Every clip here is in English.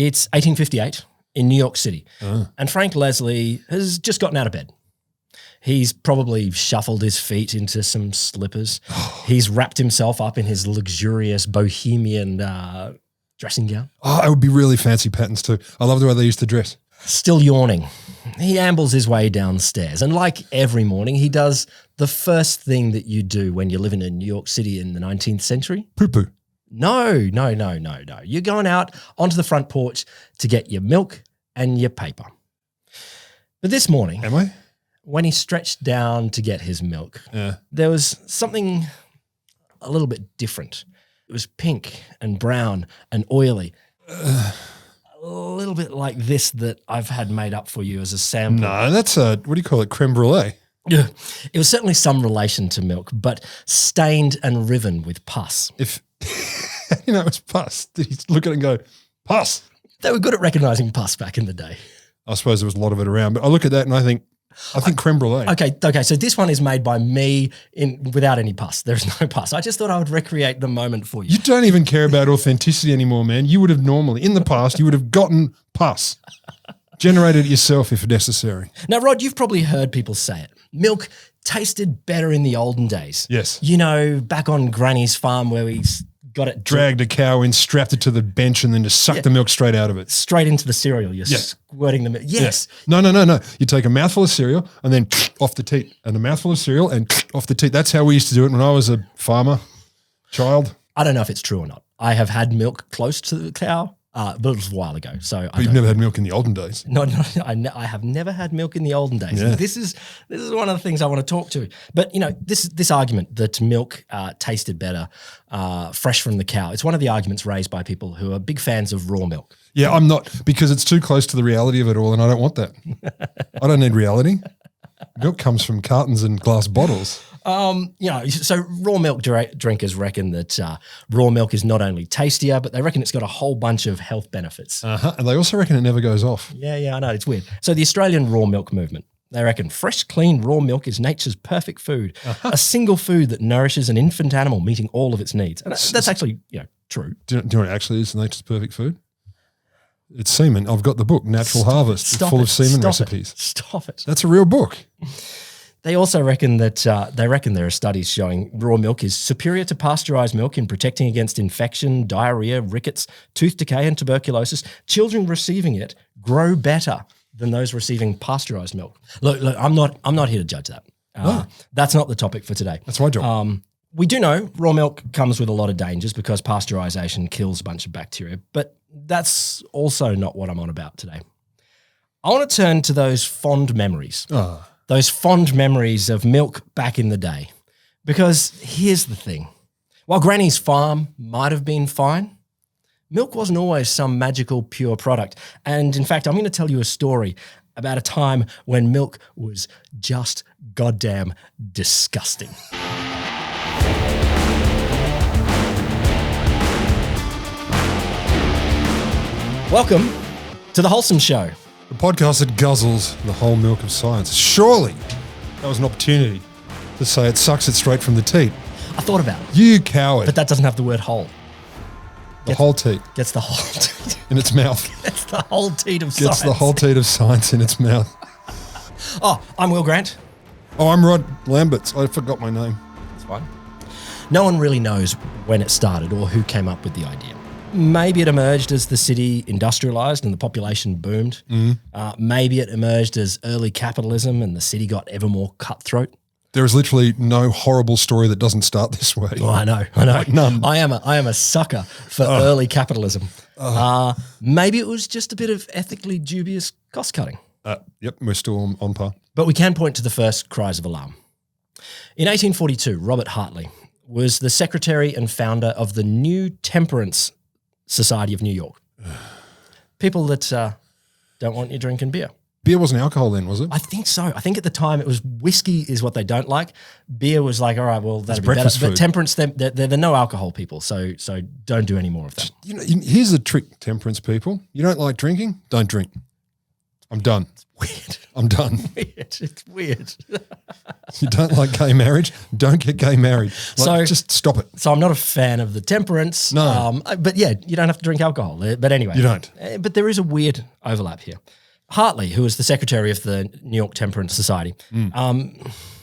It's 1858 in New York City. And Frank Leslie has just gotten out of bed. He's probably shuffled his feet into some slippers. He's wrapped himself up in his luxurious bohemian dressing gown. Oh, it would be really fancy patterns too. I love the way they used to dress. Still yawning. He ambles his way downstairs. And like every morning, he does the first thing that you do when you're living in New York City in the 19th century. Poo-poo. No. You're going out onto the front porch to get your milk and your paper. But this morning, Am I? when he stretched down to get his milk, there was something a little bit different. It was pink and brown and oily. A little bit like this that I've had made up for you as a sample. No, that's what do you call it, creme brulee? Yeah. It was certainly some relation to milk, but stained and riven with pus. If you know it was pus, did he look at it and go, pus? They were good at recognising pus back in the day. I suppose there was a lot of it around, but I look at that and I think creme brulee. Okay. So this one is made by me without any pus. There's no pus. I just thought I would recreate the moment for you. You don't even care about authenticity anymore, man. You would have normally, in the past, you would have gotten pus. Generated it yourself if necessary. Now, Rod, you've probably heard people say it. Milk tasted better in the olden days. Yes. You know, back on Granny's farm where we got it Dragged a cow in, strapped it to the bench, and then just sucked the milk straight out of it. straight into the cereal. You're squirting the milk. Yes. No. You take a mouthful of cereal and then off the teat, and a mouthful of cereal and off the teat. That's how we used to do it when I was a farmer child. I don't know if it's true or not. I have had milk close to the cow, but it was a while ago. So But you've never had milk in the olden days. No, I have never had milk in the olden days. Yeah. This is one of the things I want to talk to. But you know, this argument that milk tasted better fresh from the cow. It's one of the arguments raised by people who are big fans of raw milk. Yeah, I'm not, because it's too close to the reality of it all, and I don't want that. I don't need reality. Milk comes from cartons and glass bottles. You know, so raw milk drinkers reckon that raw milk is not only tastier, but they reckon it's got a whole bunch of health benefits. And they also reckon it never goes off. Yeah, I know, it's weird. So the Australian raw milk movement, they reckon fresh, clean, raw milk is nature's perfect food, a single food that nourishes an infant animal, meeting all of its needs. And that's actually, true. Do you know what actually is nature's perfect food? It's semen. I've got the book, Natural Harvest. It's full of semen recipes. Stop it. That's a real book. They also reckon that there are studies showing raw milk is superior to pasteurized milk in protecting against infection, diarrhea, rickets, tooth decay, and tuberculosis. Children receiving it grow better than those receiving pasteurized milk. Look, I'm not here to judge that. No. That's not the topic for today. That's my job. We do know raw milk comes with a lot of dangers because pasteurization kills a bunch of bacteria, but that's also not what I'm on about today. I want to turn to those fond memories. Those fond memories of milk back in the day. Because here's the thing. While Granny's farm might have been fine, milk wasn't always some magical pure product. And in fact, I'm going to tell you a story about a time when milk was just goddamn disgusting. Welcome to The Wholesome Show. The podcast that guzzles the whole milk of science. Surely that was an opportunity to say it sucks it straight from the teat. I thought about it. You coward. But that doesn't have the word whole. The whole teat. Gets the whole teat. In its mouth. Gets the whole teat of science. Gets the whole teat of science in its mouth. Oh, I'm Will Grant. Oh, I'm Rod Lamberts. I forgot my name. That's fine. No one really knows when it started or who came up with the idea. Maybe it emerged as the city industrialized and the population boomed. Maybe it emerged as early capitalism and the city got ever more cutthroat. There is literally no horrible story that doesn't start this way. Oh, I know. Like none. I am a sucker for early capitalism. Maybe it was just a bit of ethically dubious cost cutting. Yep, we're still on par. But we can point to the first cries of alarm. In 1842, Robert Hartley was the secretary and founder of the New Temperance Society of New York. People that don't want you drinking beer. Beer wasn't alcohol then, was it? I think so. I think at the time it was whiskey is what they don't like. Beer was like, all right, well, that'd be better. Breakfast food. But temperance, they're the no alcohol people, so don't do any more of that. Here's the trick, temperance people. You don't like drinking? Don't drink. I'm done. Weird. I'm done. It's weird. You don't like gay marriage? Don't get gay married. Just stop it. So I'm not a fan of the temperance. No. But yeah, you don't have to drink alcohol. But anyway. You don't. But there is a weird overlap here. Hartley, who was the secretary of the New York Temperance Society,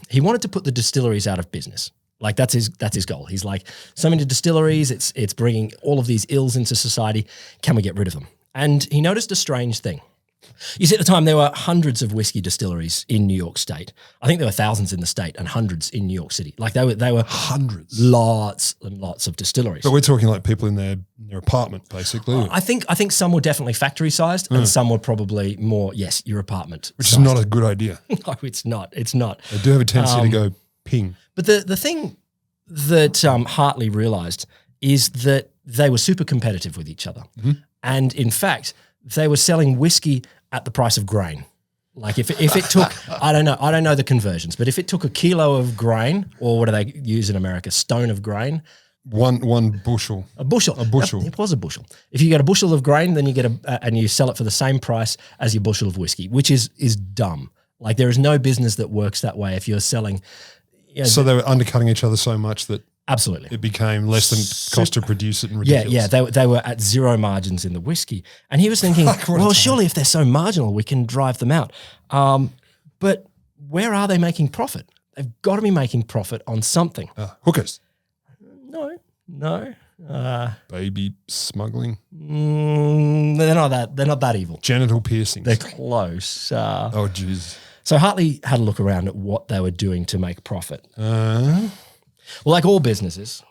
he wanted to put the distilleries out of business. Like that's his goal. He's like, so many distilleries, it's bringing all of these ills into society. Can we get rid of them? And he noticed a strange thing. You see, at the time, there were hundreds of whiskey distilleries in New York State. I think there were thousands in the state and hundreds in New York City. Like they were hundreds, lots and lots of distilleries. But we're talking like people in their apartment, basically. I think some were definitely factory sized, and some were probably more your apartment, which is not a good idea. No, it's not. It's not. They do have a tendency to go ping. But the thing that Hartley realised is that they were super competitive with each other, and in fact, they were selling whiskey at the price of grain. Like if it took, I don't know the conversions, but if it took a kilo of grain, or what do they use in America, stone of grain? One bushel. A bushel. It was a bushel. If you get a bushel of grain, then you get and you sell it for the same price as your bushel of whiskey, which is dumb. Like there is no business that works that way if you're selling. So they were undercutting each other so much that absolutely it became less than cost to produce it and ridiculous. Yeah, they were at zero margins in the whiskey. And he was thinking, well, surely if they're so marginal, we can drive them out. But where are they making profit? They've got to be making profit on something. Hookers. No. Baby smuggling. They're not that evil. Genital piercings. They're close. Oh, jeez. So Hartley had a look around at what they were doing to make profit. Well, like all businesses,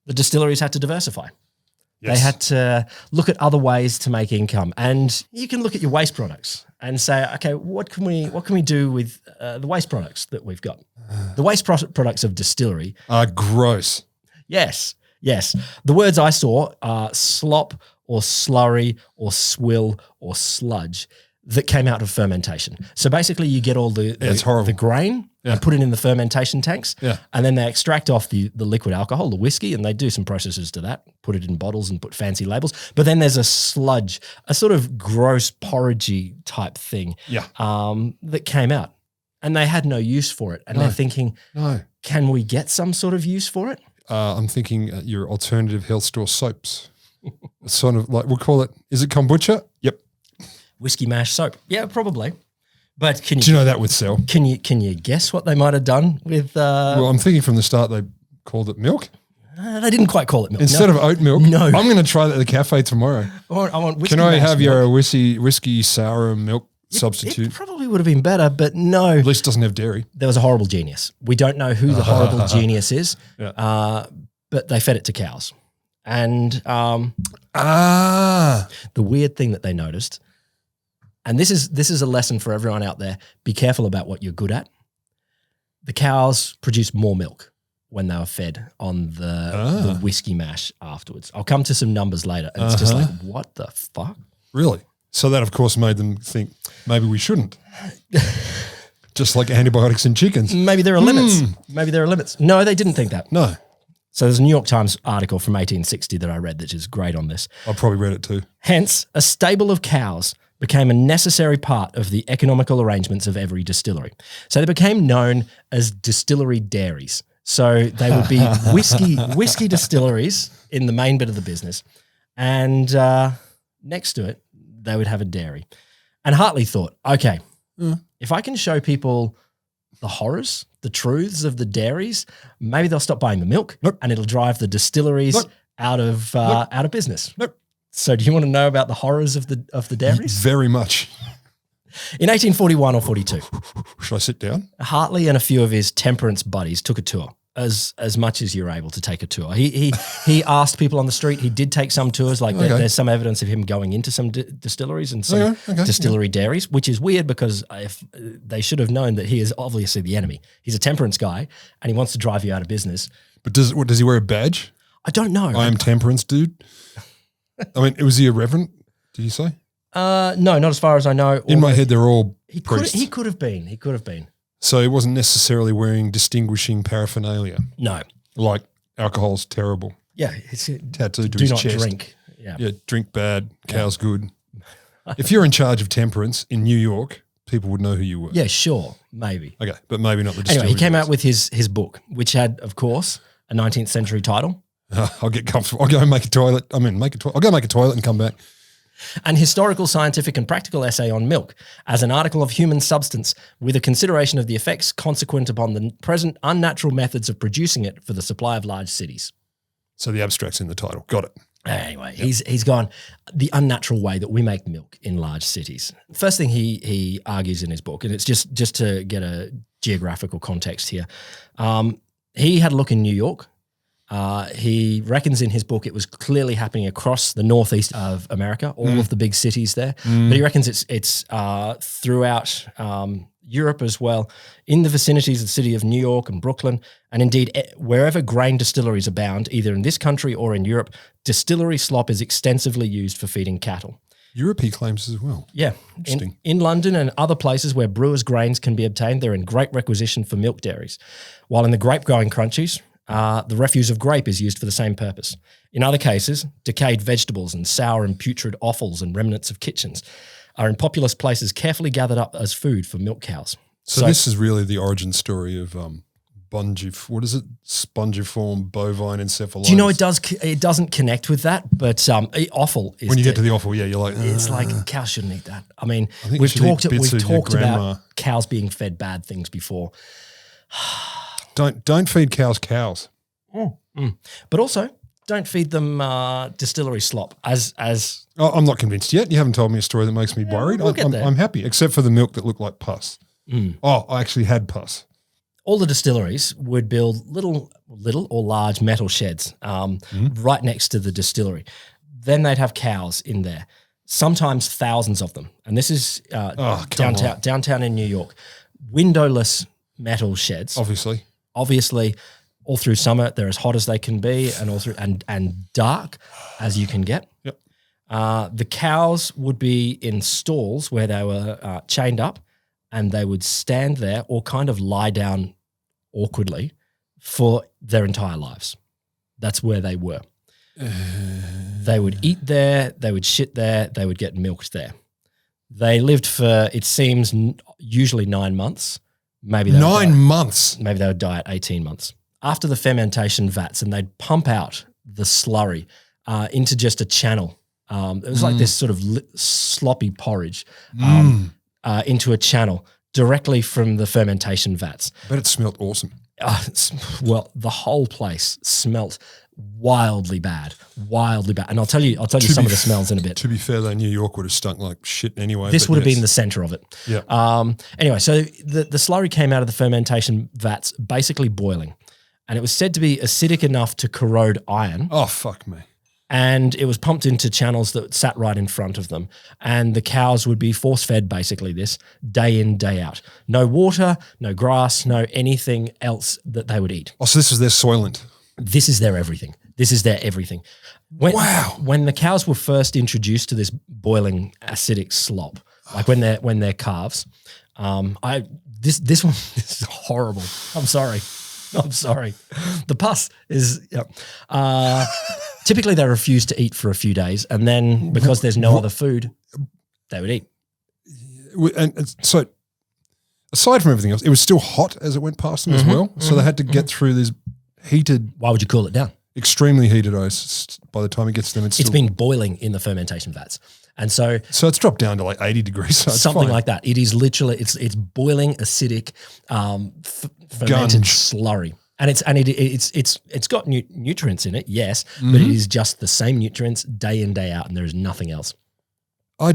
the distilleries had to diversify. Yes. They had to look at other ways to make income. And you can look at your waste products and say, okay, what can we do with the waste products that we've got? The waste products of distillery are gross. Yes. The words I saw are slop or slurry or swill or sludge that came out of fermentation. So basically you get all the grain and put it in the fermentation tanks and then they extract off the liquid alcohol, the whiskey, and they do some processes to that, put it in bottles and put fancy labels. But then there's a sludge, a sort of gross porridgey type thing that came out and they had no use for it. And they're thinking, can we get some sort of use for it? I'm thinking your alternative health store soaps. It's sort of like, we'll call it, is it kombucha? Yep. Whiskey mash soap. Yeah, probably. But do you know that would sell? Can you guess what they might have done with well, I'm thinking from the start they called it milk. They didn't quite call it milk. Instead of oat milk? No. I'm going to try that at the cafe tomorrow. I want whiskey. Can I have milk. your whiskey sour milk substitute? It probably would have been better, but no. At least it doesn't have dairy. There was a horrible genius. We don't know who the horrible genius is, but they fed it to cows. And the weird thing that they noticed, and this is a lesson for everyone out there, be careful about what you're good at. The cows produce more milk when they were fed on the whiskey mash afterwards. I'll come to some numbers later, and it's just like, what the fuck? Really? So that, of course, made them think maybe we shouldn't. Just like antibiotics in chickens. Maybe there are limits. No, they didn't think that. No. So there's a New York Times article from 1860 that I read that is great on this. I probably read it too. Hence, a stable of cows became a necessary part of the economical arrangements of every distillery. So they became known as distillery dairies. So they would be whiskey distilleries in the main bit of the business. And next to it, they would have a dairy. And Hartley thought, okay, if I can show people the horrors, the truths of the dairies, maybe they'll stop buying the milk and it'll drive the distilleries out of business. So do you want to know about the horrors of the dairies? Very much. In 1841 or 42. Should I sit down? Hartley and a few of his temperance buddies took a tour. As much as you're able to take a tour. He asked people on the street. He did take some tours. Like there's some evidence of him going into some distilleries and some distillery dairies, which is weird because if they should have known that he is obviously the enemy. He's a temperance guy and he wants to drive you out of business. But does he wear a badge? I don't know. I am temperance dude. I mean, was he a reverend? Did you say? No, not as far as I know. In my head, they're all priests. He could have been. So he wasn't necessarily wearing distinguishing paraphernalia. No. Like alcohol's terrible. Yeah. It's tattooed to do his not chest. drink. Yeah, drink bad, cow's good. If you're in charge of temperance in New York, people would know who you were. Yeah, sure, maybe. Okay, but maybe not the Distillery. Anyway, he came out with his book, which had, of course, a 19th century title. I'll get comfortable. I'll go and make a toilet. I'll go make a toilet and come back. An historical, scientific and practical essay on milk as an article of human substance with a consideration of the effects consequent upon the present unnatural methods of producing it for the supply of large cities. So the abstract's in the title. Got it. Anyway, he's gone the unnatural way that we make milk in large cities. First thing he argues in his book, and it's just to get a geographical context here, he had a look in New York. He reckons in his book it was clearly happening across the northeast of America, all of the big cities there. But he reckons it's throughout Europe as well, in the vicinities of the city of New York and Brooklyn, and indeed wherever grain distilleries abound, either in this country or in Europe, distillery slop is extensively used for feeding cattle. Europe, he claims as well. Yeah. Interesting. In London and other places where brewers' grains can be obtained, they're in great requisition for milk dairies. While in the grape-growing countries, the refuse of grape is used for the same purpose. In other cases, decayed vegetables and sour and putrid offals and remnants of kitchens are in populous places carefully gathered up as food for milk cows. So this is really the origin story of spongiform bovine encephalitis. Do you know it doesn't connect with that, but offal is when you get to the offal, yeah, you're like it's like cows shouldn't eat that. I mean, I think we've talked about cows being fed bad things before. Don't feed cows. But also don't feed them distillery slop as I'm not convinced yet. You haven't told me a story that makes me worried. I'm happy, except for the milk that looked like pus. Oh, I actually had pus. All the distilleries would build little or large metal sheds right next to the distillery. Then they'd have cows in there, sometimes thousands of them. And this is downtown in New York. Windowless metal sheds. Obviously, all through summer, they're as hot as they can be and all through and dark as you can get. Yep. The cows would be in stalls where they were chained up, and they would stand there or kind of lie down awkwardly for their entire lives. That's where they were. They would eat there, they would shit there, they would get milked there. They lived for, it seems, usually 9 months. Maybe 9 months. Maybe they would die at 18 months. After the fermentation vats, and they'd pump out the slurry into just a channel. It was like this sort of sloppy porridge into a channel directly from the fermentation vats. But it smelled awesome. Well, the whole place smelt wildly bad. And I'll tell you some of the smells in a bit. To be fair, though, New York would have stunk like shit anyway. This would have been the center of it. Yeah. Anyway, so the slurry came out of the fermentation vats basically boiling, and it was said to be acidic enough to corrode iron. Oh, fuck me. And it was pumped into channels that sat right in front of them. And the cows would be force-fed basically this day in, day out. No water, no grass, no anything else that they would eat. Oh, so this was their soylent. This is their everything. Wow. When the cows were first introduced to this boiling acidic slop, like when they're calves, this is horrible. I'm sorry. The pus is typically they refuse to eat for a few days, and then because there's no other food, they would eat. And so, aside from everything else, it was still hot as it went past them as well. So they had to get through this heated. Why would you cool it down? Extremely heated ice. By the time it gets to them, it's been boiling in the fermentation vats. And so it's dropped down to like 80 degrees. So something like that. It is literally, it's boiling acidic fermented slurry. And it's got nutrients in it, yes, but it is just the same nutrients day in, day out, and there is nothing else. Our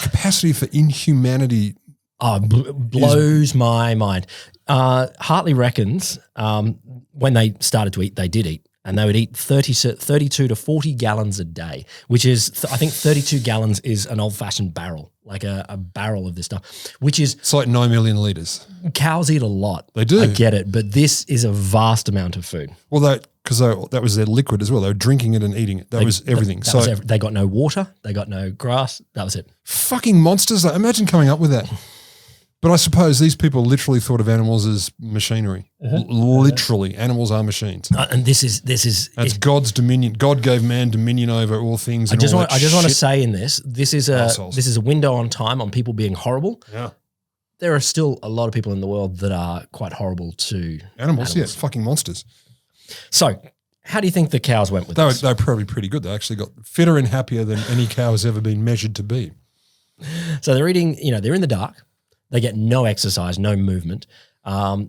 capacity for inhumanity blows my mind. Hartley reckons when they started to eat, they did eat. And they would eat 32 to 40 gallons a day, which is, I think 32 gallons is an old-fashioned barrel, like a barrel of this stuff, which is... It's like 9 million litres. Cows eat a lot. They do. I get it, but this is a vast amount of food. Well, because that was their liquid as well. They were drinking it and eating it. That was everything. They got no water. They got no grass. That was it. Fucking monsters. Imagine coming up with that. But I suppose these people literally thought of animals as machinery. Literally, animals are machines. And this is That's God's dominion. God gave man dominion over all things. I just want to say in this is a window on time on people being horrible. Yeah. There are still a lot of people in the world that are quite horrible to animals. Yeah, fucking monsters. So, how do you think the cows went with this? They were probably pretty good. They actually got fitter and happier than any cow has ever been measured to be. So they're eating, they're in the dark. They get no exercise, no movement,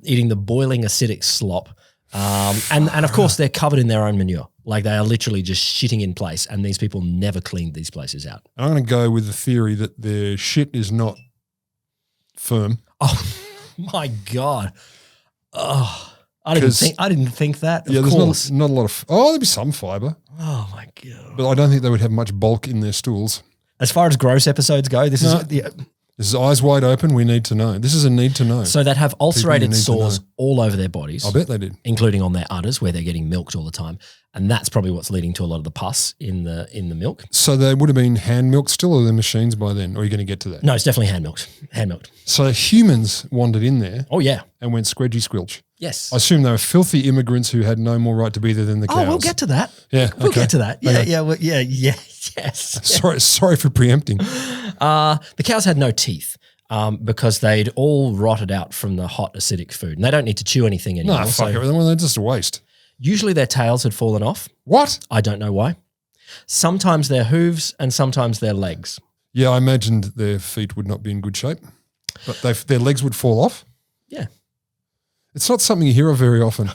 eating the boiling acidic slop. And of course, they're covered in their own manure. Like they are literally just shitting in place, and these people never cleaned these places out. I'm going to go with the theory that their shit is not firm. Oh, my God. Oh, I didn't think that. Of course. There's not a lot of. There'd be some fiber. Oh my God! But I don't think they would have much bulk in their stools. As far as gross episodes go, this is eyes wide open. We need to know. This is a need to know. So they'd have ulcerated sores all over their bodies. I bet they did, including on their udders where they're getting milked all the time, and that's probably what's leading to a lot of the pus in the milk. So they would have been hand milked still, or the machines by then? Or are you going to get to that? No, it's definitely hand milked. Hand milked. So humans wandered in there. Oh yeah, and went squedgy squilch. Yes. I assume they were filthy immigrants who had no more right to be there than the cows. Oh, we'll get to that. Yeah, we'll get to that. Okay. Yes. Sorry for preempting. The cows had no teeth. Because they'd all rotted out from the hot acidic food, and they don't need to chew anything anymore. No, fuck it. They're just a waste. Usually their tails had fallen off. What? I don't know why. Sometimes their hooves and sometimes their legs. Yeah, I imagined their feet would not be in good shape, but their legs would fall off. Yeah. It's not something you hear of very often.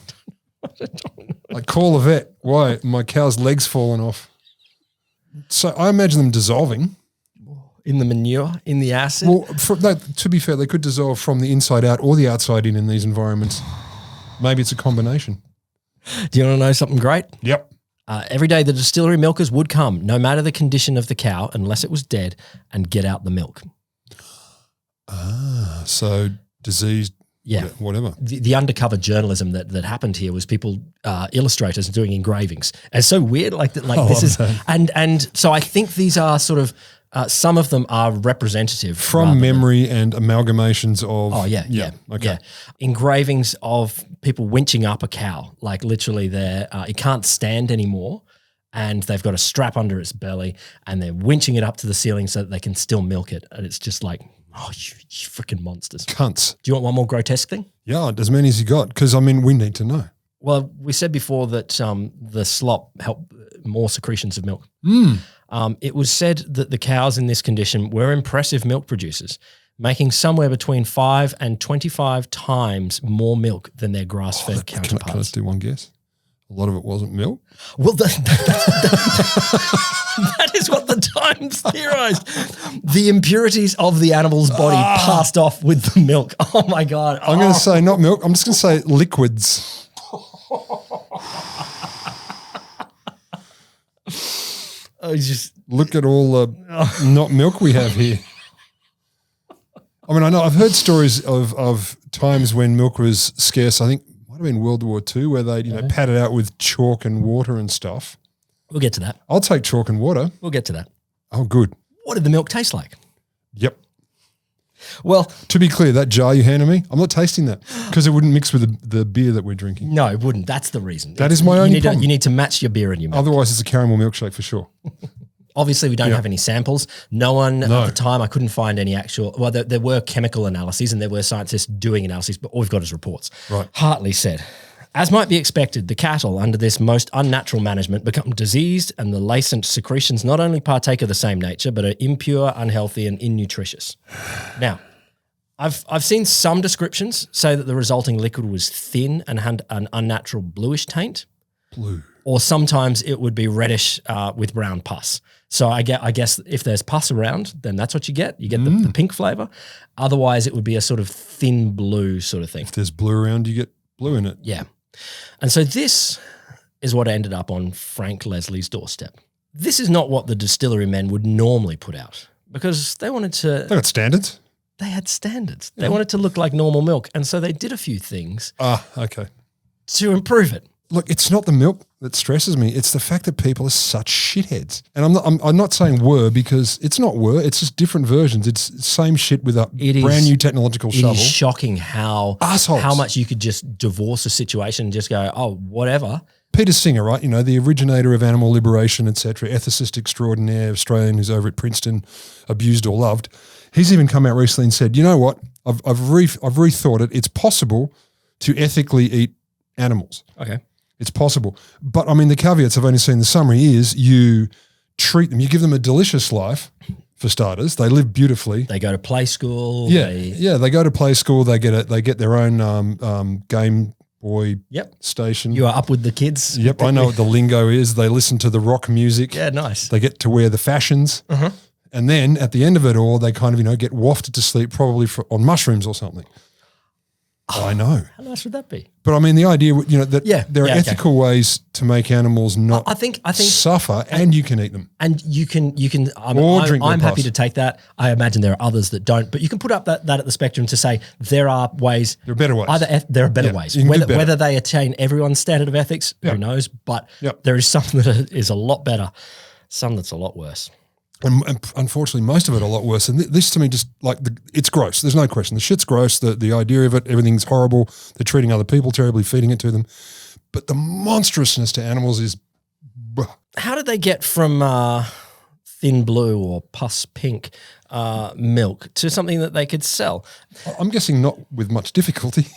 Like, call a vet. Why? My cow's leg's fallen off. So I imagine them dissolving. In the manure, in the acid? Well, to be fair, they could dissolve from the inside out or the outside in these environments. Maybe it's a combination. Do you want to know something great? Yep. Every day the distillery milkers would come, no matter the condition of the cow, unless it was dead, and get out the milk. So diseased, whatever. The undercover journalism that happened here was people, illustrators doing engravings. And it's so weird, and so I think these are sort of, some of them are representative. From memory and amalgamations of... Oh, yeah. Okay. Yeah. Engravings of people winching up a cow, like literally it can't stand anymore, and they've got a strap under its belly, and they're winching it up to the ceiling so that they can still milk it. And it's just like, oh, you freaking monsters. Cunts. Do you want one more grotesque thing? Yeah, as many as you got, because, we need to know. Well, we said before that the slop helped more secretions of milk. It was said that the cows in this condition were impressive milk producers, making somewhere between 5 and 25 times more milk than their grass-fed counterparts. Can I just do one guess? A lot of it wasn't milk? Well, that is what the Times theorized. The impurities of the animal's body passed off with the milk. Oh, my God. I'm going to say not milk. I'm just going to say liquids. Just look at all the not milk we have here. I know I've heard stories of times when milk was scarce. I think it might have been World War II, where they pad it out with chalk and water and stuff. We'll get to that. I'll take chalk and water. We'll get to that. Oh, good. What did the milk taste like? Yep. Well, to be clear, that jar you handed me, I'm not tasting that because it wouldn't mix with the beer that we're drinking. No, it wouldn't. That's the reason. That is my only problem. You need to match your beer and your milk. Otherwise, it's a caramel milkshake for sure. Obviously, we don't have any samples. No one at the time, I couldn't find any actual, well, there were chemical analyses and there were scientists doing analyses, but all we've got is reports. Right. Hartley said, as might be expected, the cattle under this most unnatural management become diseased, and the lacent secretions not only partake of the same nature, but are impure, unhealthy, and innutritious. Now, I've seen some descriptions say that the resulting liquid was thin and had an unnatural bluish taint. Blue. Or sometimes it would be reddish with brown pus. So I guess if there's pus around, then that's what you get. You get the pink flavor. Otherwise, it would be a sort of thin blue sort of thing. If there's blue around, you get blue in it. Yeah. And so this is what ended up on Frank Leslie's doorstep. This is not what the distillery men would normally put out because they wanted to... They got standards. They had standards. They wanted to look like normal milk. And so they did a few things okay. to improve it. Look, it's not the milk. that stresses me. It's the fact that people are such shitheads. And I'm not saying were, because it's not were. It's just different versions. It's same shit with a brand new technological shovel. It is shocking how much you could just divorce a situation and just go, oh, whatever. Peter Singer, right? You know, the originator of animal liberation, etc., ethicist extraordinaire, Australian who's over at Princeton, abused or loved. He's even come out recently and said, you know what? I've rethought it. It's possible to ethically eat animals. Okay. It's possible. But, I mean, the caveats, I've only seen the summary, is you treat them, you give them a delicious life, for starters. They live beautifully. They go to play school. Yeah, they go to play school. They get their own Game Boy station. You are up with the kids. Yep, I know what the lingo is. They listen to the rock music. Yeah, nice. They get to wear the fashions. Uh-huh. And then at the end of it all, they kind of, get wafted to sleep probably on mushrooms or something. I know. How nice would that be? But I mean, the idea, that there are ethical ways to make animals not I think suffer, and you can eat them. And you can. I'm happy to take that. I imagine there are others that don't, but you can put up that at the spectrum to say there are ways. There are better ways. There are better ways. Whether they attain everyone's standard of ethics, who knows? But there is something that is a lot better, some that's a lot worse. And unfortunately, most of it a lot worse. And this to me just it's gross. There's no question. The shit's gross. The idea of it, everything's horrible. They're treating other people terribly, feeding it to them. But the monstrousness to animals is. How did they get from thin blue or pus pink milk to something that they could sell? I'm guessing not with much difficulty.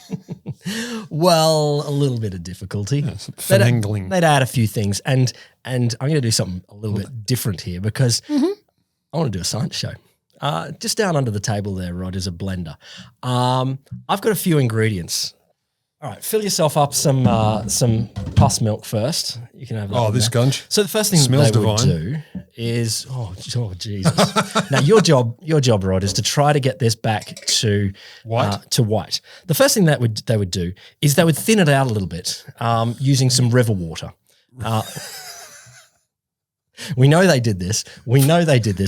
Well, a little bit of difficulty. Yeah, finagling. They'd add a few things, and I'm going to do something a little bit different here because I want to do a science show. Just down under the table there, Rod, is a blender. I've got a few ingredients. All right, fill yourself up some pus milk first. You can have that. Oh, this gunge. So the first thing Smells they would divine. do is Jesus. Now your job, Rod, is to try to get this back to white. The first thing that they would do is they would thin it out a little bit using some river water. We know they did this.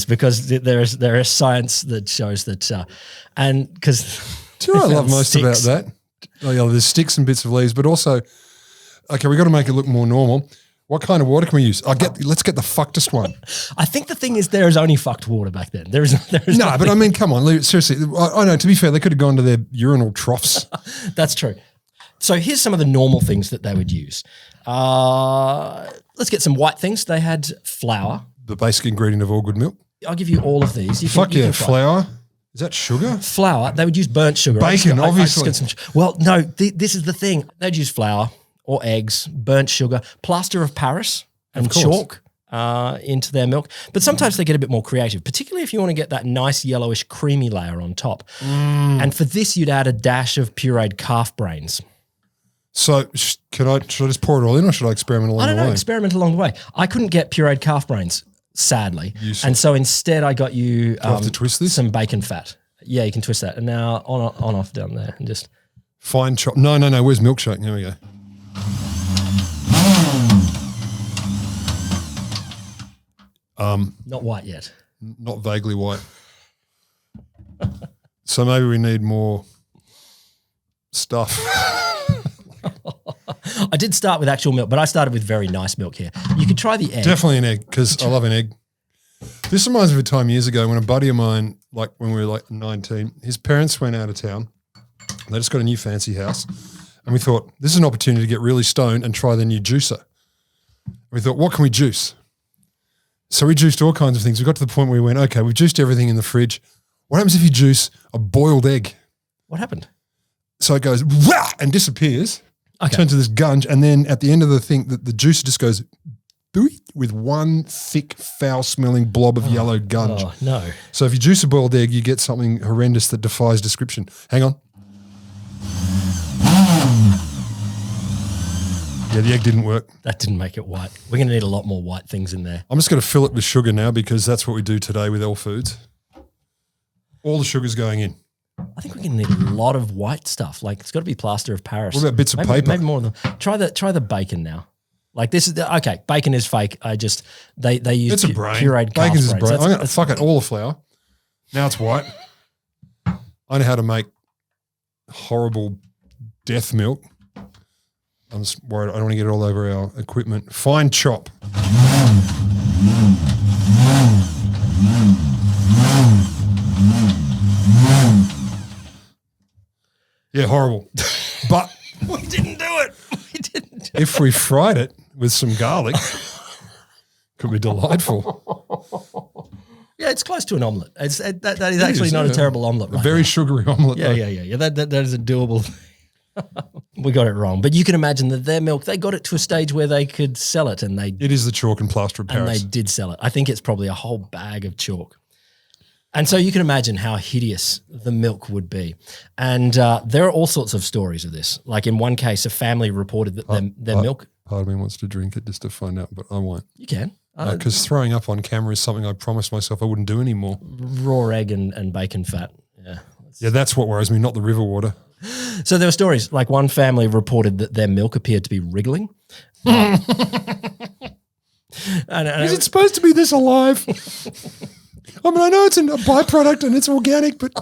Because there is science that shows that, and because do you know what I love most about that? Oh, yeah, there's sticks and bits of leaves, but also, okay, we've got to make it look more normal. What kind of water can we use? Let's get the fuckedest one. I think the thing is there is only fucked water back then. There is no, but I mean, come on, seriously. I know, to be fair, they could have gone to their urinal troughs. That's true. So here's some of the normal things that they would use. Let's get some white things. They had flour. The basic ingredient of all good milk. I'll give you all of these. Flour. Is that sugar? Flour. They would use burnt sugar. Bacon, obviously. Well, no, this is the thing. They'd use flour or eggs, burnt sugar, plaster of Paris and chalk into their milk. But sometimes they get a bit more creative, particularly if you want to get that nice yellowish creamy layer on top. And for this, you'd add a dash of pureed calf brains. So should I just pour it all in, or should I experiment along the way? I don't know, experiment along the way. I couldn't get pureed calf brains, sadly. And so instead I got you Do I have to twist this? Some bacon fat. Yeah, you can twist that. And now on off down there and just. Fine chop. No. Where's milkshake? Here we go. Not white yet. Not vaguely white. So maybe we need more stuff. I did start with actual milk, but I started with very nice milk here. You could try the egg. Definitely an egg, because I love an egg. This reminds me of a time years ago when a buddy of mine, like when we were 19, his parents went out of town. They just got a new fancy house. And we thought, this is an opportunity to get really stoned and try the new juicer. And we thought, what can we juice? So we juiced all kinds of things. We got to the point where we went, okay, we've juiced everything in the fridge. What happens if you juice a boiled egg? What happened? So it goes, wah, and disappears. Okay. Turns to this gunge, and then at the end of the thing, the juicer just goes with one thick, foul-smelling blob of yellow gunge. Oh, no. So if you juice a boiled egg, you get something horrendous that defies description. Hang on. Yeah, the egg didn't work. That didn't make it white. We're going to need a lot more white things in there. I'm just going to fill it with sugar now, because that's what we do today with L Foods. All the sugar's going in. I think we're going to need a lot of white stuff. Like, it's got to be plaster of Paris. What about bits of paper? Maybe more of them. Try the bacon now. Like, this is okay. Bacon is fake. They use it's a brain. Pureed Bacon's a brains. brain. I'm going to fuck it all the flour. Now it's white. I know how to make horrible death milk. I'm just worried I don't want to get it all over our equipment. Fine chop. Yeah, horrible. But We didn't do it. We didn't. if we fried it with some garlic, could be delightful. Yeah, it's close to an omelette. That is actually not a terrible omelette. A very sugary omelette. Yeah. That is a doable. We got it wrong, but you can imagine that their milk, they got it to a stage where they could sell it, and It is the chalk and plaster of Paris. they did sell it. I think it's probably a whole bag of chalk. And so you can imagine how hideous the milk would be. And there are all sorts of stories of this. Like in one case, a family reported that their milk. Part of me wants to drink it just to find out, but I won't. You can. Because throwing up on camera is something I promised myself I wouldn't do anymore. Raw egg and bacon fat. Yeah. Yeah, that's what worries me, not the river water. So there were stories, like one family reported that their milk appeared to be wriggling. And Is it supposed to be this alive? I mean, I know it's a byproduct and it's organic, but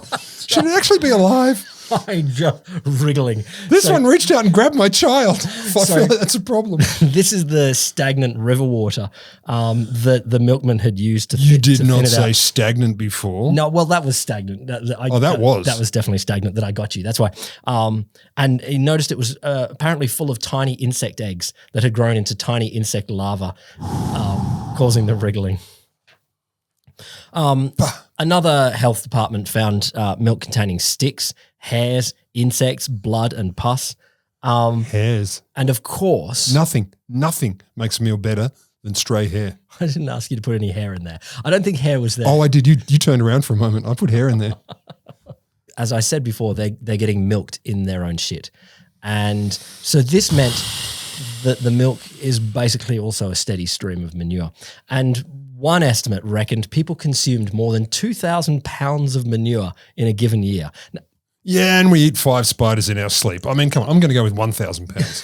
should it actually be alive? just wriggling. This one reached out and grabbed my child. I feel like that's a problem. This is the stagnant river water that the milkman had used to You did to not thin it say out. stagnant before. No, well, that was stagnant. That was definitely stagnant that I got you. That's why. And he noticed it was apparently full of tiny insect eggs that had grown into tiny insect larvae, causing the wriggling. Another health department found milk containing sticks, hairs, insects, blood, and pus. Hairs. And of course, Nothing makes a meal better than stray hair. I didn't ask you to put any hair in there. I don't think hair was there. Oh, I did. You turned around for a moment. I put hair in there. As I said before, they're getting milked in their own shit. And so this meant that the milk is basically also a steady stream of manure. And one estimate reckoned people consumed more than 2,000 pounds of manure in a given year. Now, Yeah, and we eat 5 spiders in our sleep. I mean, come on, I'm going to go with 1,000 pounds.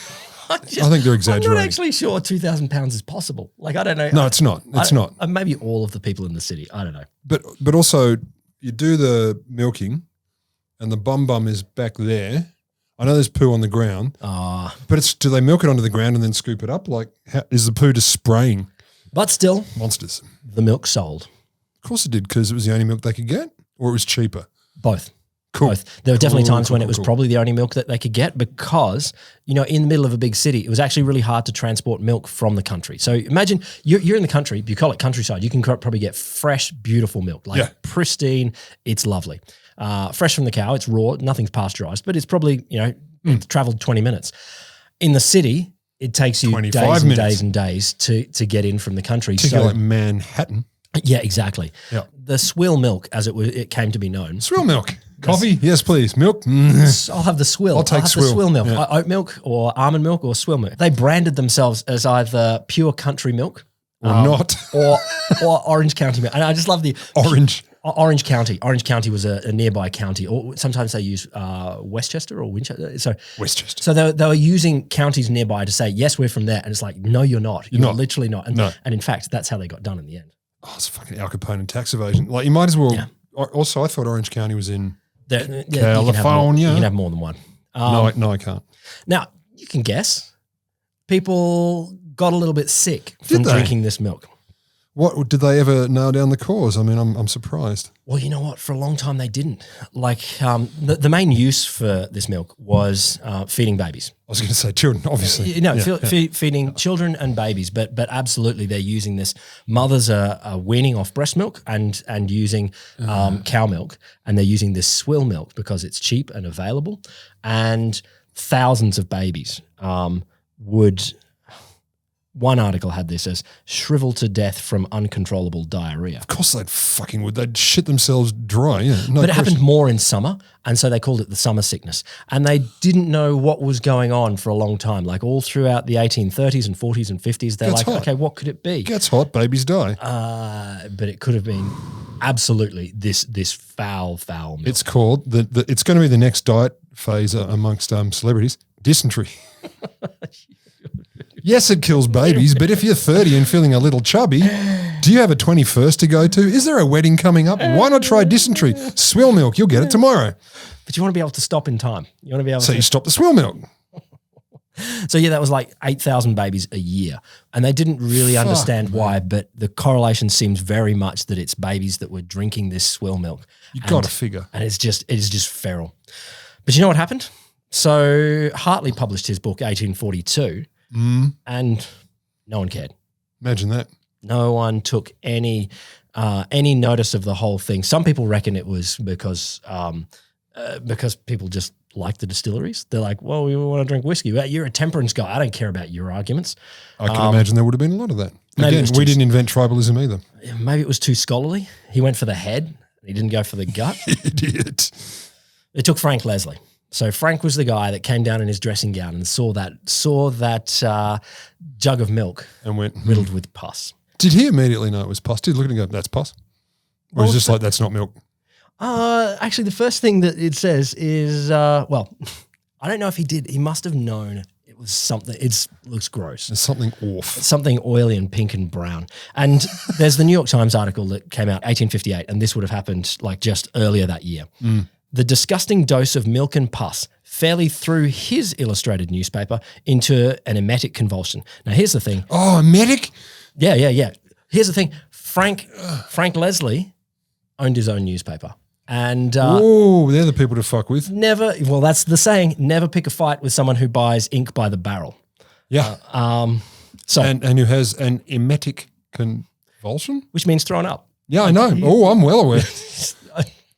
I think they're exaggerating. I'm not actually sure 2,000 pounds is possible. Like, I don't know. No, it's not. It's not. Maybe all of the people in the city. I don't know. But also, you do the milking and the bum is back there. I know there's poo on the ground, but do they milk it onto the ground and then scoop it up? Like, is the poo just spraying? But still, Monsters. the milk sold. Of course it did, because it was the only milk they could get, or it was cheaper. Both. Cool. Both. There were definitely Cool, times when cool, it was cool. probably the only milk that they could get because, in the middle of a big city, it was actually really hard to transport milk from the country. So imagine you're in the country, bucolic countryside, you can probably get fresh, beautiful milk, pristine, it's lovely. Fresh from the cow, it's raw, nothing's pasteurized, but it's probably, it's traveled 20 minutes. In the city, it takes you 25 days and minutes. days and days to get in from the country. Particularly like Manhattan. Yeah, exactly. Yeah. The swill milk, as it came to be known. Swill milk. Coffee? Yes, please. Milk? Mm. I'll have the swill. I'll take have swill. the swill milk. Yeah. Oat milk or almond milk or swill milk. They branded themselves as either pure country milk Or not. or Orange County milk. And I just love the Orange. Orange County. Orange County was a nearby county, or sometimes they use Westchester or Winchester. So Westchester. So they were using counties nearby to say, yes, we're from there. And it's like, no, you're not. You're not. literally not. And, No. and in fact, that's how they got done in the end. Oh, it's fucking Al Capone and tax evasion. Like, you might as well. Yeah. Also, I thought Orange County was in California. You can have more than one. no, I can't. Now, you can guess. People got a little bit sick from they? drinking this milk. What did they ever nail down the cause? I mean, I'm surprised. Well, you know what? For a long time, they didn't. Like the main use for this milk was feeding babies. I was going to say children, obviously. Feeding children and babies, but absolutely they're using this. Mothers are weaning off breast milk and using cow milk, and they're using this swill milk because it's cheap and available, and thousands of babies would. One article had this as shrivel to death from uncontrollable diarrhea. Of course they'd fucking would. They'd shit themselves dry. Yeah, no But it happened question. more in summer, and so they called it the summer sickness. And they didn't know what was going on for a long time. Like all throughout the 1830s and 40s and 50s, they're Gets like, hot. okay, what could it be? Gets hot, babies die. But it could have been absolutely this foul milk. It's called, it's going to be the next diet phase amongst celebrities, dysentery. Yes, it kills babies, but if you're 30 and feeling a little chubby, do you have a 21st to go to? Is there a wedding coming up? Why not try dysentery? Swill milk, you'll get it tomorrow. But you want to be able to stop in time. You want to be able So to. you stop the swill milk. So yeah, that was like 8,000 babies a year. And they didn't really understand why, but the correlation seems very much that it's babies that were drinking this swill milk. You got to figure. And it is just feral. But you know what happened? So Hartley published his book 1842 and no one cared. Imagine that. No one took any notice of the whole thing. Some people reckon it was because people just like the distilleries. They're like, well, we want to drink whiskey. Well, you're a temperance guy. I don't care about your arguments. I can imagine there would have been a lot of that. Again, we didn't invent tribalism either. Maybe it was too scholarly. He went for the head. He didn't go for the gut. Idiot. It took Frank Leslie. So Frank was the guy that came down in his dressing gown and saw that jug of milk and went riddled with pus. Did he immediately know it was pus? Did he look at it and go, that's pus? Or is it just like, that's not milk? Actually, the first thing that it says is, I don't know if he did. He must have known it was something. It looks gross. There's something off. Something oily and pink and brown. And there's the New York Times article that came out 1858, and this would have happened like just earlier that year. The disgusting dose of milk and pus fairly threw his illustrated newspaper into an emetic convulsion. Now, here's the thing. Oh, emetic? Yeah. Here's the thing. Frank Leslie owned his own newspaper. And they're the people to fuck with. That's the saying, never pick a fight with someone who buys ink by the barrel. Yeah. And who has an emetic convulsion? Which means thrown up. Yeah, I know. I'm well aware.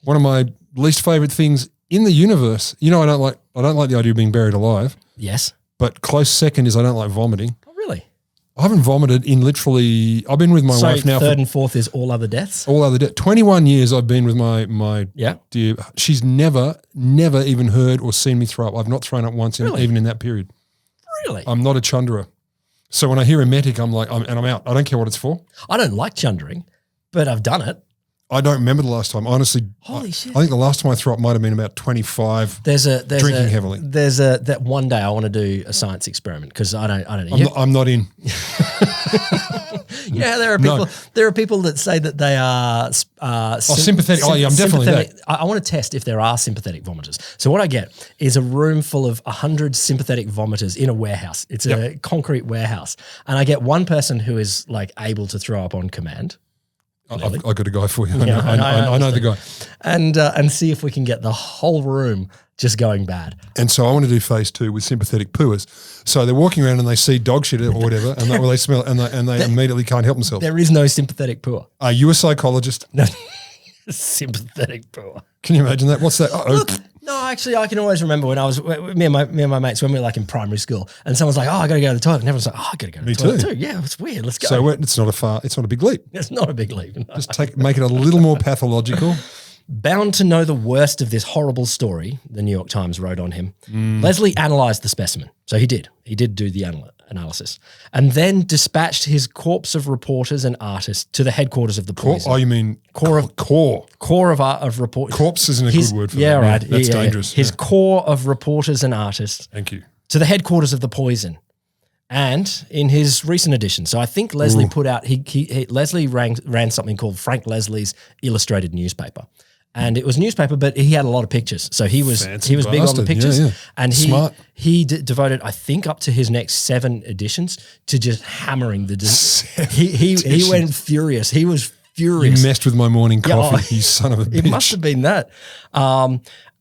One of my least favorite things in the universe. You know, I don't like the idea of being buried alive. Yes. But close second is I don't like vomiting. Oh, really? I haven't vomited in literally, I've been with my wife now. Third and fourth is all other deaths? All other deaths. 21 years I've been with my dear. She's never even heard or seen me throw up. I've not thrown up once, even in that period. Really? I'm not a chunderer. So when I hear emetic, I'm like, I'm out. I don't care what it's for. I don't like chundering, but I've done it. I don't remember the last time. Honestly, holy shit! I think the last time I threw up might have been about 25. Drinking heavily. That one day I want to do a science experiment because I don't know. I'm not in. Yeah, there are people. No. There are people that say that they are sympathetic. I'm definitely that. I want to test if there are sympathetic vomiters. So what I get is a room full of 100 sympathetic vomiters in a warehouse. It's a concrete warehouse, and I get one person who is like able to throw up on command. I've got a guy for you. I know the guy. And see if we can get the whole room just going bad. And so I want to do phase 2 with sympathetic pooers. So they're walking around and they see dog shit or whatever, and they smell it and they immediately can't help themselves. There is no sympathetic pooer. Are you a psychologist? No. Sympathetic pooer. Can you imagine that? What's that? Look, no, actually, I can always remember when I was me and my mates when we were like in primary school, and someone's like, "Oh, I got to go to the toilet," and everyone's like, "Oh, I got to go to the toilet too." Yeah, it's weird. Let's go. So it's not a big leap. It's not a big leap. No. Just make it a little more pathological. Bound to know the worst of this horrible story, the New York Times wrote on him. Leslie analysed the specimen. So he did. He did do the analysis. And then dispatched his corps of reporters and artists to the headquarters of the poison. Oh, you mean Corps of reporters. Corpse isn't a good word for that. Yeah, right. That's dangerous. His corps of reporters and artists. Thank you. To the headquarters of the poison. And in his recent edition, so I think Leslie put out, Leslie ran something called Frank Leslie's Illustrated Newspaper. And it was newspaper, but he had a lot of pictures. So he was big on the pictures. Yeah. And he devoted, I think, up to his next 7 editions to just hammering the he went furious. He was furious. You messed with my morning coffee, you son of a bitch. It must have been that.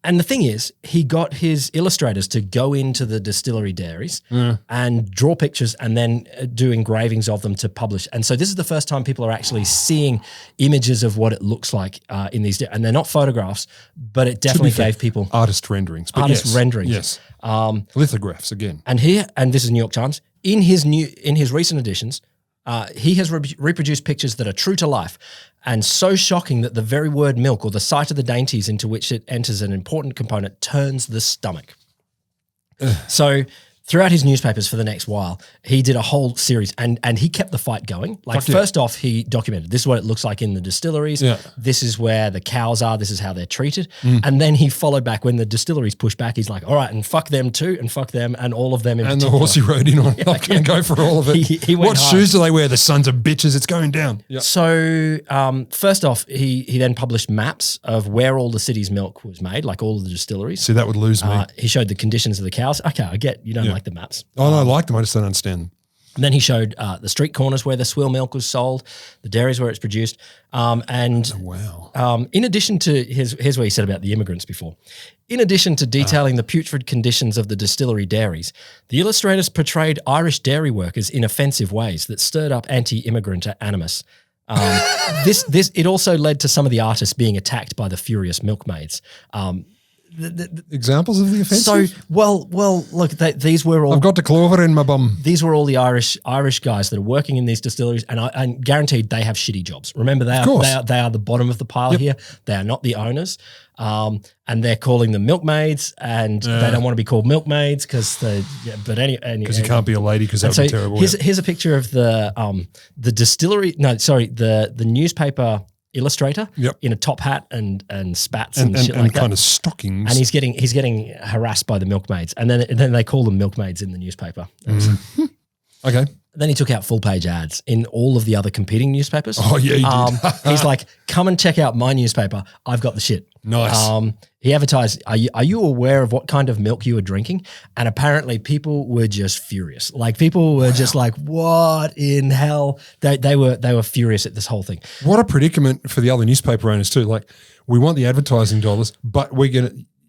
And the thing is, he got his illustrators to go into the distillery dairies and draw pictures and then do engravings of them to publish. And so this is the first time people are actually seeing images of what it looks like in these. And they're not photographs, but it definitely gave people artist renderings. Renderings. Yes. Lithographs again. And this is New York Times. In his recent editions, he has reproduced pictures that are true to life and so shocking that the very word milk or the sight of the dainties into which it enters an important component turns the stomach. So throughout his newspapers for the next while, he did a whole series and he kept the fight going. Like first off, he documented this is what it looks like in the distilleries. Yeah. This is where the cows are. This is how they're treated. And then he followed back when the distilleries pushed back. He's like, all right, and fuck them too, and fuck them and all of them in particular. And the horse he rode in on. I'm not going to go for all of it. He went what hard. Shoes do they wear? The sons of bitches. It's going down. Yep. So first off, he then published maps of where all the city's milk was made, like all of the distilleries. See, that would lose me. He showed the conditions of the cows. Okay, I get you don't like like the maps. Oh, no, I like them. I just don't understand them. And then he showed the street corners where the Swill milk was sold, the dairies where it's produced. Wow. In addition to, here's what he said about the immigrants before. In addition to detailing the putrid conditions of the distillery dairies, the illustrators portrayed Irish dairy workers in offensive ways that stirred up anti-immigrant animus. It also led to some of the artists being attacked by the furious milkmaids. Examples of the offensive? So, well, look, these were all. I've got the clover in my bum. These were all the Irish guys that are working in these distilleries, and I'm guaranteed they have shitty jobs. Remember, they are the bottom of the pile here. They are not the owners, and they're calling them milkmaids, and they don't want to be called milkmaids because you can't be a lady because that would be terrible. Here's a picture of the distillery. No, sorry, the newspaper illustrator in a top hat and spats and shit like that. And kind of stockings. And he's getting harassed by the milkmaids. And then they call them milkmaids in the newspaper. Okay. Then he took out full page ads in all of the other competing newspapers. Oh, yeah, he did. He's like, come and check out my newspaper. I've got the shit. Nice. He advertised, are you aware of what kind of milk you were drinking? And apparently people were just furious. Like people were just like, what in hell? They were furious at this whole thing. What a predicament for the other newspaper owners too. Like, we want the advertising dollars, but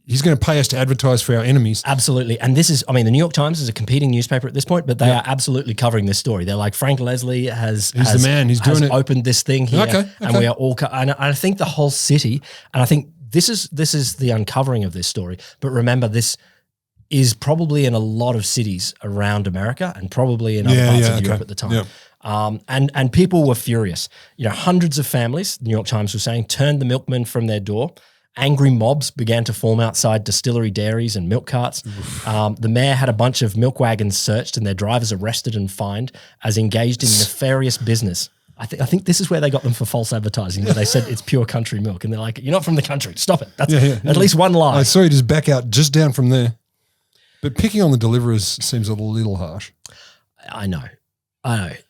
he's going to pay us to advertise for our enemies. Absolutely. And this is, the New York Times is a competing newspaper at this point, but they are absolutely covering this story. They're like, Frank Leslie has the man. He's doing it. Opened this thing here. Okay. And we are all, and I think the whole city, and I think this is the uncovering of this story. But remember, this is probably in a lot of cities around America and probably in other parts of Europe at the time. Yeah. And people were furious. Hundreds of families, the New York Times was saying, turned the milkmen from their door. Angry mobs began to form outside distillery dairies and milk carts. The mayor had a bunch of milk wagons searched and their drivers arrested and fined as engaged in nefarious business. I think this is where they got them for false advertising, where they said it's pure country milk. And they're like, you're not from the country. Stop it. That's at least one lie. I saw you just back out just down from there. But picking on the deliverers seems a little harsh. I know.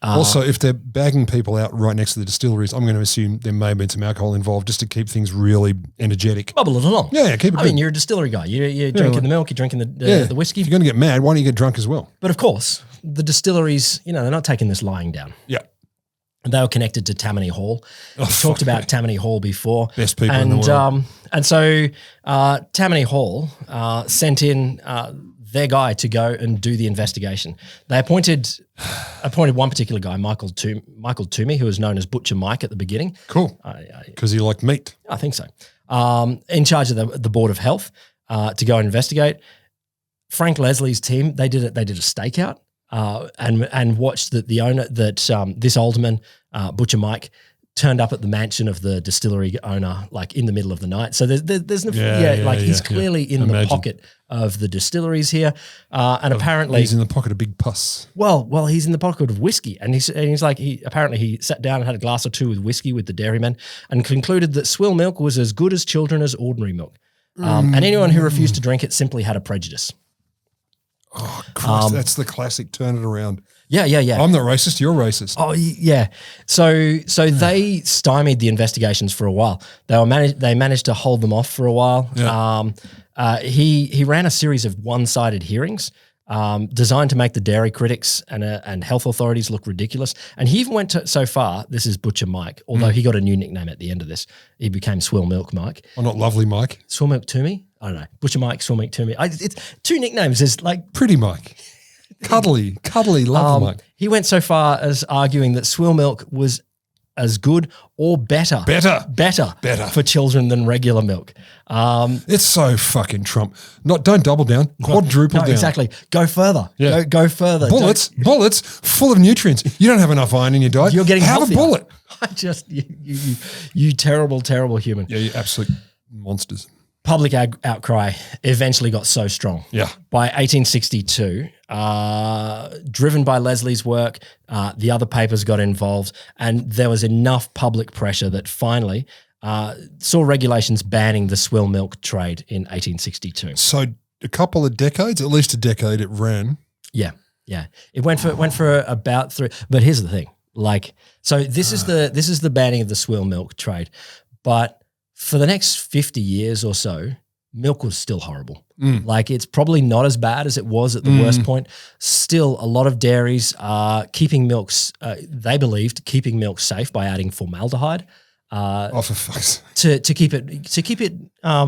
Also, if they're bagging people out right next to the distilleries, I'm going to assume there may have been some alcohol involved just to keep things really energetic. Bubble it along. Yeah, keep it good. You're a distillery guy. You're drinking the milk, you're drinking the whiskey. If you're going to get mad, why don't you get drunk as well? But of course, the distilleries, they're not taking this lying down. Yeah. They were connected to Tammany Hall. We talked about Tammany Hall before. Best people in the world. And so Tammany Hall sent in their guy to go and do the investigation. They appointed one particular guy, Michael Toomey, who was known as Butcher Mike at the beginning. Cool. Because he liked meat. I think so. In charge of the Board of Health to go and investigate. Frank Leslie's team, they did a stakeout. And watched that the owner, this alderman, Butcher Mike, turned up at the mansion of the distillery owner, like in the middle of the night. So he's clearly in the pocket of the distilleries here, and apparently he's in the pocket of big pus. Well, he's in the pocket of whiskey, and he's like he sat down and had a glass or two with whiskey with the dairymen, and concluded that Swill milk was as good as children as ordinary milk, and anyone who refused to drink it simply had a prejudice. Oh, Christ, that's the classic turn it around. Yeah. I'm not racist, you're racist. Oh, yeah. So they stymied the investigations for a while. They managed to hold them off for a while. Yeah. He ran a series of one-sided hearings designed to make the dairy critics and health authorities look ridiculous. And he even went so far, this is Butcher Mike, although he got a new nickname at the end of this. He became Swill Milk Mike. Oh, not Lovely Mike? Swill Milk Toomey? I don't know. Butcher Mike, Swill Milk Toomey. It's two nicknames. Is like Pretty Mike. Cuddly, lovely Mike. He went so far as arguing that Swill milk was as good or better for children than regular milk. It's so fucking Trump. Don't double down, quadruple down. Exactly. Go further. Yeah. Go further. Bullets full of nutrients. You don't have enough iron in your diet. You're getting Have healthier. a bullet. You terrible, terrible human. Yeah, you absolute monsters. Public outcry eventually got so strong. Yeah. By 1862, driven by Leslie's work, the other papers got involved, and there was enough public pressure that finally saw regulations banning the swill milk trade in 1862. So a couple of decades, at least a decade, it ran. Yeah. It went for about 3. But here's the thing: this is the banning of the swill milk trade, but for the next 50 years or so, milk was still horrible. Like it's probably not as bad as it was at the worst point. Still, a lot of dairies are keeping milks. They believed keeping milk safe by adding formaldehyde. For fuck's sake. To keep it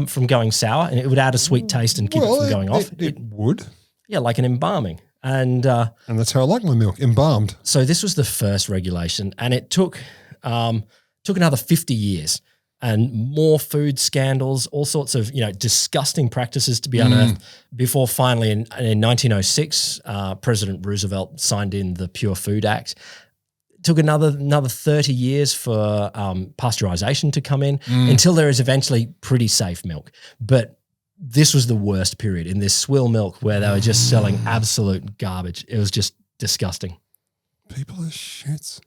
from going sour, and it would add a sweet taste and keep it from going off. It would. Yeah, like an embalming. And that's how I like my milk, embalmed. So this was the first regulation, and it took another 50 years. And more food scandals, all sorts of disgusting practices to be unearthed before finally in 1906, President Roosevelt signed in the Pure Food Act. It took another 30 years for pasteurization to come in until there is eventually pretty safe milk. But this was the worst period in this swill milk where they were just selling absolute garbage. It was just disgusting. People are shits.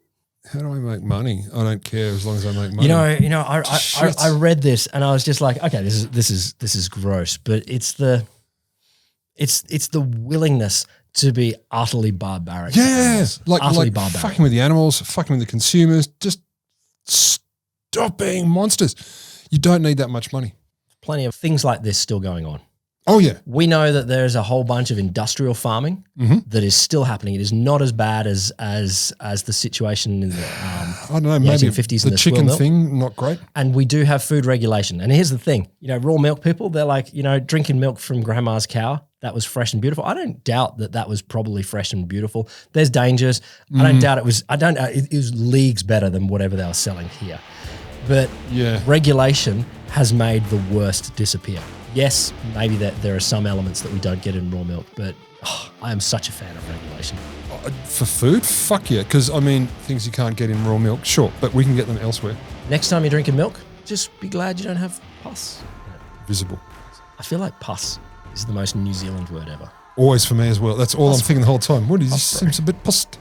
How do I make money? I don't care as long as I make money. I read this and I was just like, okay, this is gross, but it's the willingness to be utterly barbaric. Yeah, like barbaric. Fucking with the animals, fucking with the consumers. Just stop being monsters. You don't need that much money. Plenty of things like this still going on. Oh, yeah. We know that there's a whole bunch of industrial farming that is still happening. It is not as bad as the situation in the I don't know, maybe 1850s the and the chicken milk. thing, not great. And we do have food regulation. And here's the thing, raw milk people, they're like, drinking milk from grandma's cow, that was fresh and beautiful. I don't doubt that was probably fresh and beautiful. There's dangers. I don't doubt it was leagues better than whatever they were selling here. But regulation has made the worst disappear. Yes, maybe that there are some elements that we don't get in raw milk, but I am such a fan of regulation. For food? Fuck yeah. Because, things you can't get in raw milk, sure, but we can get them elsewhere. Next time you're drinking milk, just be glad you don't have pus. Visible. I feel like pus is the most New Zealand word ever. Always for me as well. That's all I'm thinking the whole time. What is this? Seems a bit pussed.